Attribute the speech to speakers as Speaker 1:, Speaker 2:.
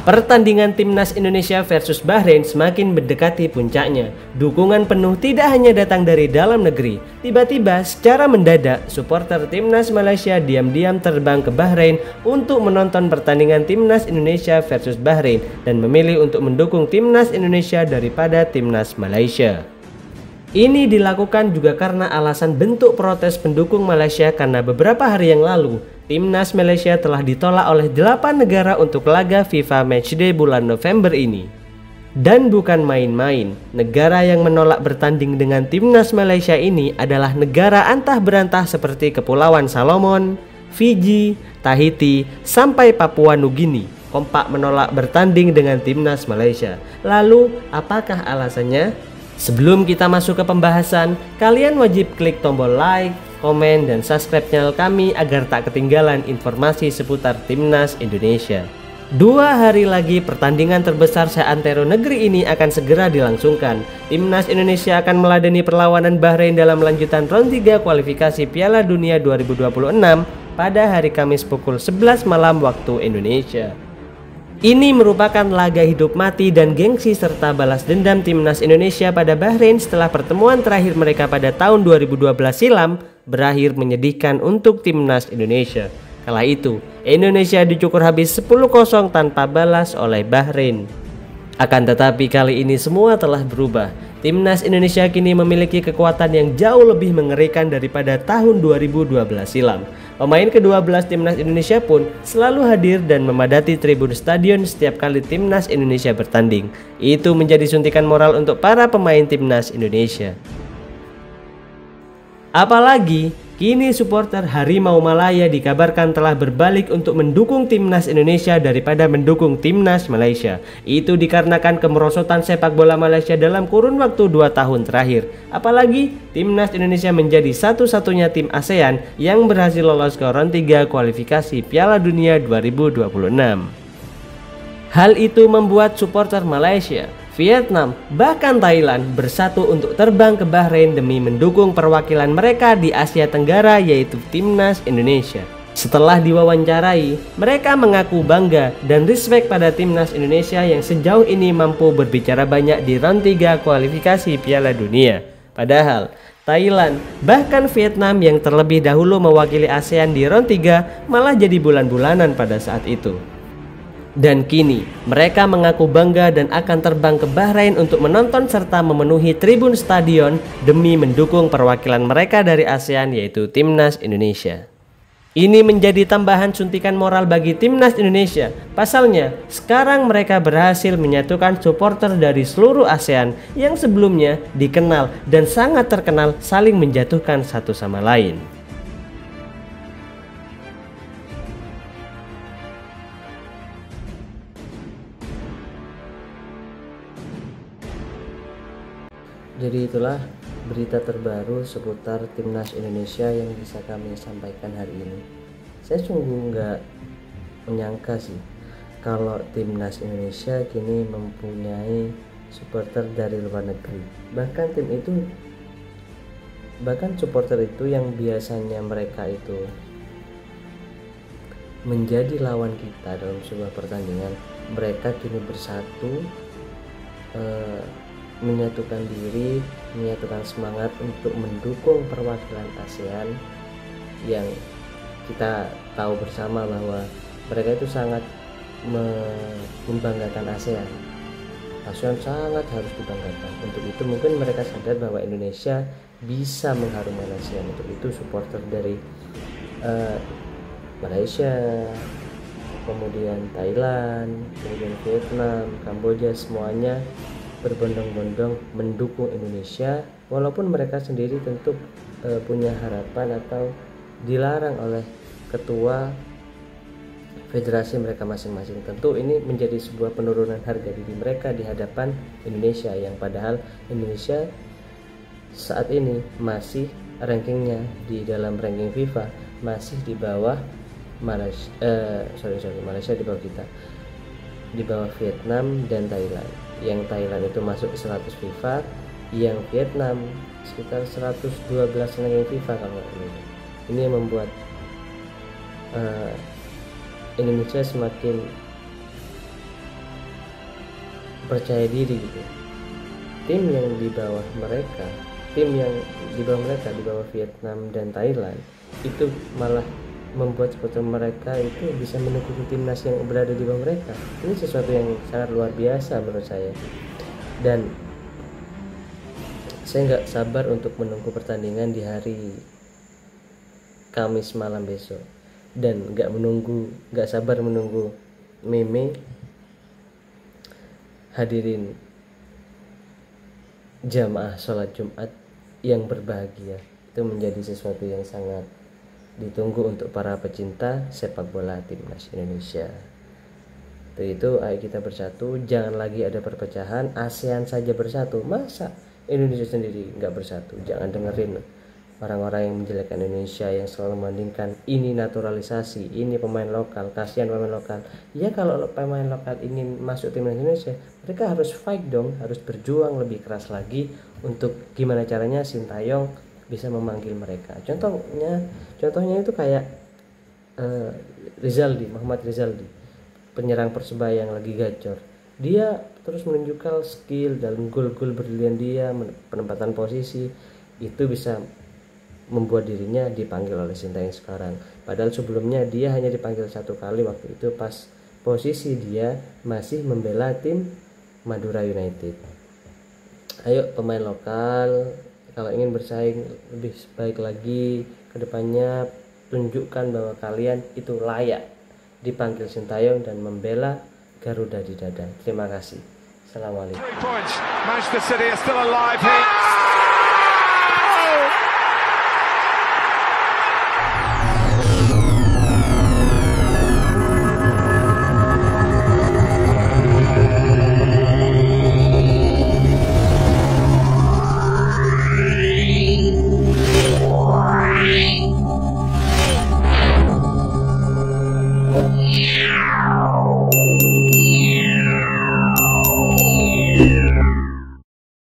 Speaker 1: Pertandingan timnas Indonesia versus Bahrain semakin mendekati puncaknya. Dukungan penuh tidak hanya datang dari dalam negeri. Tiba-tiba secara mendadak, supporter timnas Malaysia diam-diam terbang ke Bahrain untuk menonton pertandingan timnas Indonesia versus Bahrain dan memilih untuk mendukung timnas Indonesia daripada timnas Malaysia. Ini dilakukan juga karena alasan bentuk protes pendukung Malaysia karena beberapa hari yang lalu timnas Malaysia telah ditolak oleh 8 negara untuk laga FIFA Matchday bulan November ini. Dan bukan main-main, negara yang menolak bertanding dengan timnas Malaysia ini adalah negara antah berantah seperti Kepulauan Salomon, Fiji, Tahiti, sampai Papua Nugini kompak menolak bertanding dengan timnas Malaysia. Lalu, apakah alasannya? Sebelum kita masuk ke pembahasan, kalian wajib klik tombol like, komen, dan subscribe channel kami agar tak ketinggalan informasi seputar timnas Indonesia. 2 hari lagi pertandingan terbesar seantero negeri ini akan segera dilangsungkan. Timnas Indonesia akan meladeni perlawanan Bahrain dalam lanjutan round 3 kualifikasi Piala Dunia 2026 pada hari Kamis pukul 11 malam waktu Indonesia. Ini merupakan laga hidup mati dan gengsi serta balas dendam timnas Indonesia pada Bahrain setelah pertemuan terakhir mereka pada tahun 2012 silam berakhir menyedihkan untuk timnas Indonesia. Kala itu, Indonesia dicukur habis 10-0 tanpa balas oleh Bahrain. Akan tetapi kali ini semua telah berubah. Timnas Indonesia kini memiliki kekuatan yang jauh lebih mengerikan daripada tahun 2012 silam. Pemain ke-12 timnas Indonesia pun selalu hadir dan memadati tribun stadion setiap kali timnas Indonesia bertanding. Itu menjadi suntikan moral untuk para pemain timnas Indonesia. Apalagi kini supporter Harimau Malaya dikabarkan telah berbalik untuk mendukung timnas Indonesia daripada mendukung timnas Malaysia. Itu dikarenakan kemerosotan sepak bola Malaysia dalam kurun waktu 2 tahun terakhir. Apalagi timnas Indonesia menjadi satu-satunya tim ASEAN yang berhasil lolos ke round 3 kualifikasi Piala Dunia 2026. Hal itu membuat supporter Malaysia, Vietnam, bahkan Thailand bersatu untuk terbang ke Bahrain demi mendukung perwakilan mereka di Asia Tenggara yaitu timnas Indonesia. Setelah diwawancarai, mereka mengaku bangga dan respect pada timnas Indonesia yang sejauh ini mampu berbicara banyak di round 3 kualifikasi Piala Dunia. Padahal Thailand, bahkan Vietnam yang terlebih dahulu mewakili ASEAN di round 3 malah jadi bulan-bulanan pada saat itu. Dan kini mereka mengaku bangga dan akan terbang ke Bahrain untuk menonton serta memenuhi tribun stadion demi mendukung perwakilan mereka dari ASEAN yaitu timnas Indonesia. Ini menjadi tambahan suntikan moral bagi timnas Indonesia. Pasalnya, sekarang mereka berhasil menyatukan supporter dari seluruh ASEAN yang sebelumnya dikenal dan sangat terkenal saling menjatuhkan satu sama lain. Jadi itulah berita terbaru seputar timnas Indonesia yang bisa kami sampaikan hari ini. Saya sungguh nggak menyangka sih kalau timnas Indonesia kini mempunyai supporter dari luar negeri. Bahkan supporter itu yang biasanya mereka itu menjadi lawan kita dalam sebuah pertandingan, mereka kini bersatu, menyatukan diri, menyatukan semangat untuk mendukung perwakilan ASEAN yang kita tahu bersama bahwa mereka itu sangat membanggakan ASEAN. ASEAN sangat harus dibanggakan. Untuk itu mungkin mereka sadar bahwa Indonesia bisa mengharumkan ASEAN. Untuk itu supporter dari Malaysia, kemudian Thailand, kemudian Vietnam, Kamboja, semuanya berbondong-bondong mendukung Indonesia, walaupun mereka sendiri tentu punya harapan atau dilarang oleh ketua federasi mereka masing-masing. Tentu ini menjadi sebuah penurunan harga diri mereka di hadapan Indonesia, yang padahal Indonesia saat ini masih rankingnya di dalam ranking FIFA masih di bawah Malaysia di bawah kita, di bawah Vietnam dan Thailand. Yang Thailand itu masuk ke 100 FIFA, yang Vietnam sekitar 112 ranking FIFA kalau ini. Ini yang membuat Indonesia semakin percaya diri gitu. Tim yang di bawah mereka, di bawah Vietnam dan Thailand itu malah membuat supporter mereka itu bisa mendukung timnas yang berada di bawah mereka. Ini sesuatu yang sangat luar biasa menurut saya, dan saya nggak sabar untuk menunggu pertandingan di hari Kamis malam besok, dan nggak sabar menunggu Meme hadirin jamaah sholat Jumat yang berbahagia. Itu menjadi sesuatu yang sangat ditunggu untuk para pecinta sepak bola timnas Indonesia. Itu ayo kita bersatu, jangan lagi ada perpecahan. ASEAN saja bersatu, masa Indonesia sendiri nggak bersatu? Jangan dengerin orang-orang yang menjelekkan Indonesia, yang selalu membandingkan ini naturalisasi, ini pemain lokal, kasihan pemain lokal. Ya kalau pemain lokal ingin masuk timnas Indonesia, mereka harus fight dong, harus berjuang lebih keras lagi untuk gimana caranya Sintayong bisa memanggil mereka. Contohnya itu kayak Muhammad Rizaldi, penyerang Persebaya yang lagi gacor. Dia terus menunjukkan skill dalam gol-gol berlian dia, penempatan posisi, itu bisa membuat dirinya dipanggil oleh Sintayong sekarang. Padahal sebelumnya dia hanya dipanggil 1 kali, waktu itu pas posisi dia masih membela tim Madura United. Ayo pemain lokal, kalau ingin bersaing lebih baik lagi ke depannya, tunjukkan bahwa kalian itu layak dipanggil Sintayong dan membela Garuda di dada. Terima kasih. Assalamualaikum.